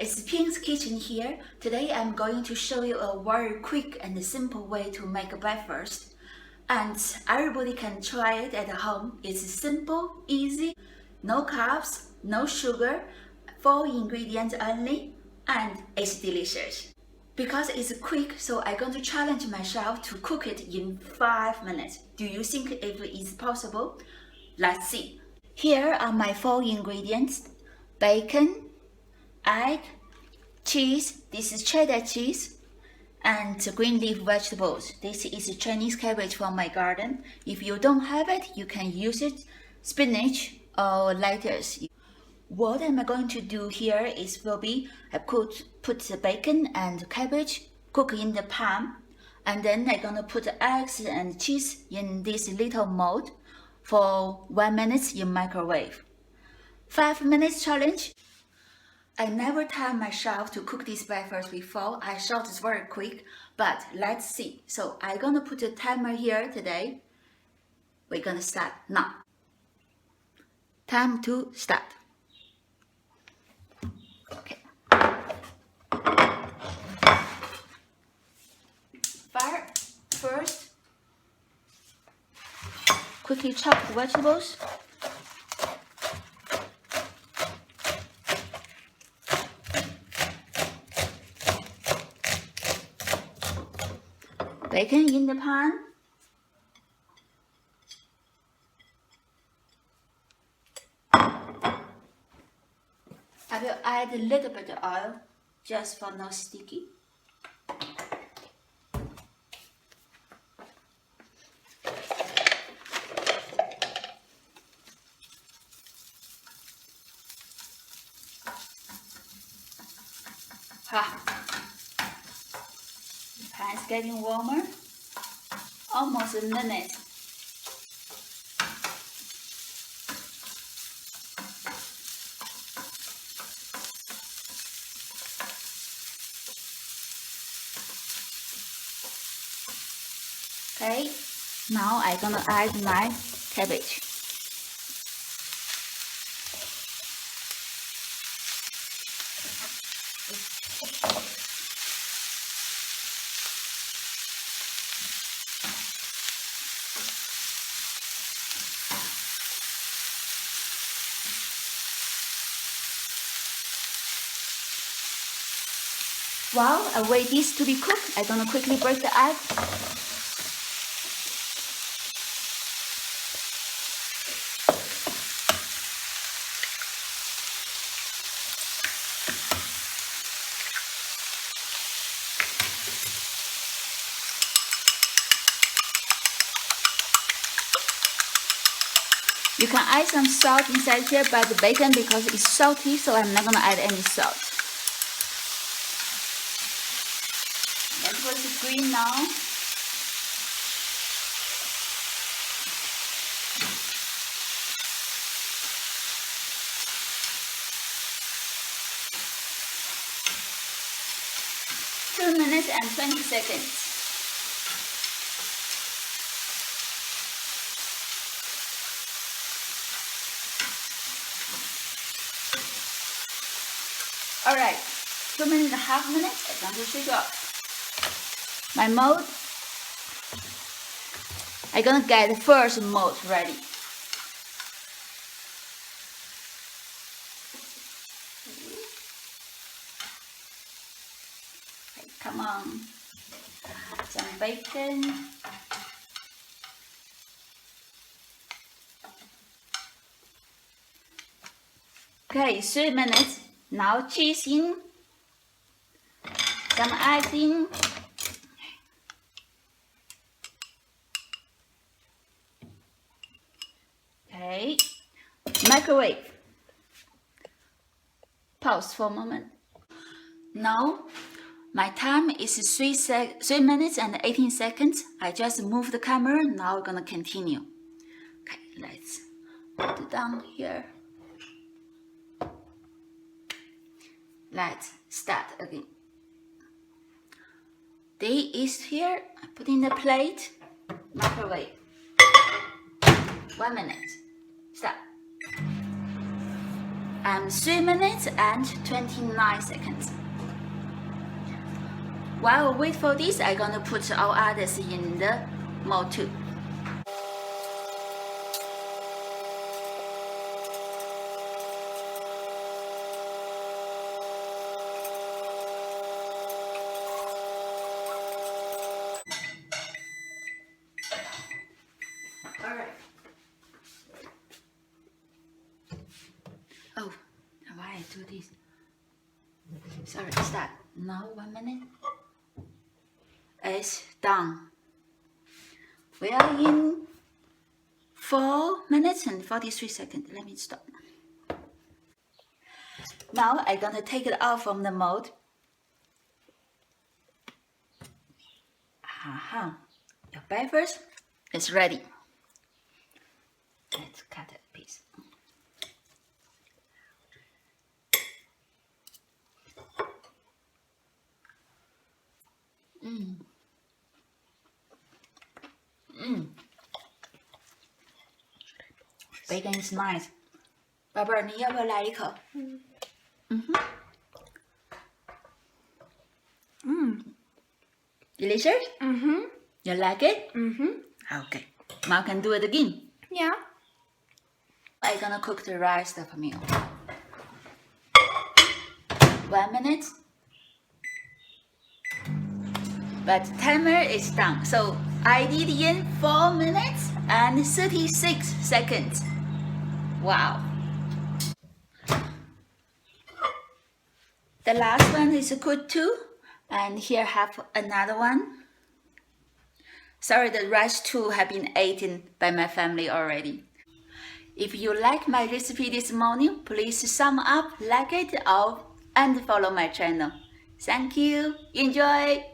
It's Pink's Kitchen here. Today I'm going to show you a very quick and simple way to make a breakfast. And everybody can try it at home. It's simple, easy, no carbs, no sugar, 4 ingredients only, and it's delicious. Because it's quick, so I'm going to challenge myself to cook it in 5 minutes. Do you think if it's possible? Let's see. Here are my 4 ingredients: bacon, egg, cheese, this is cheddar cheese, and green leaf vegetables. This is Chinese cabbage from my garden. If you don't have it, you can use it, spinach or lettuce. What I'm going to do here is I could put the bacon and cabbage, cook in the pan, and then I'm gonna put the eggs and cheese in this little mold for 1 minute in microwave. 5 minutes challenge. I never timed myself to cook this breakfast before. I thought it's very quick, but let's see. So I'm gonna put a timer here today. We're gonna start now. Time to start. Okay. First, quickly chop the vegetables. Bacon in the pan. I will add a little bit of oil just for no sticky. The pan's getting warmer. Almost a minute. Okay, now I'm gonna add my cabbage. While I wait this to be cooked, I'm gonna quickly break the egg. You can add some salt inside here by the bacon because it's salty, so I'm not gonna add any salt. Vegetables is green now. Two minutes and 20 seconds. Alright, 2.5 minutes, I'm going to switch off. My mold, I'm gonna get the first mold ready. Okay, come on, some bacon. Okay, 3 minutes. Now cheese in, some eggs in, okay, microwave, pause for a moment. Now my time is 3 minutes and 18 seconds. I just moved the camera, now we're gonna continue. Okay, let's put it down here. Let's start again. Day is here. I put in the plate. Microwave. 1 minute. Start. 3 minutes and 29 seconds. While I wait for this, I'm gonna put all others in the mold too. Alright. Oh, why I do this? Sorry, start. Now 1 minute. It's done. We are in 4 minutes and 43 seconds. Let me stop. Now I'm gonna take it out from the mold. Your breakfast is ready. Let's cut a piece. Bacon is nice. 宝贝儿，你要不要来一口？Delicious? You like it? Okay. Mom can do it again. Yeah. I'm gonna cook the rice for meal. 1 minute. But timer is done. So I did in 4 minutes and 36 seconds. Wow. The last one is good too. And here I have another one. Sorry, the rice too have been eaten by my family already. If you like my recipe this morning, please sum up, like it, and follow my channel. Thank you. Enjoy.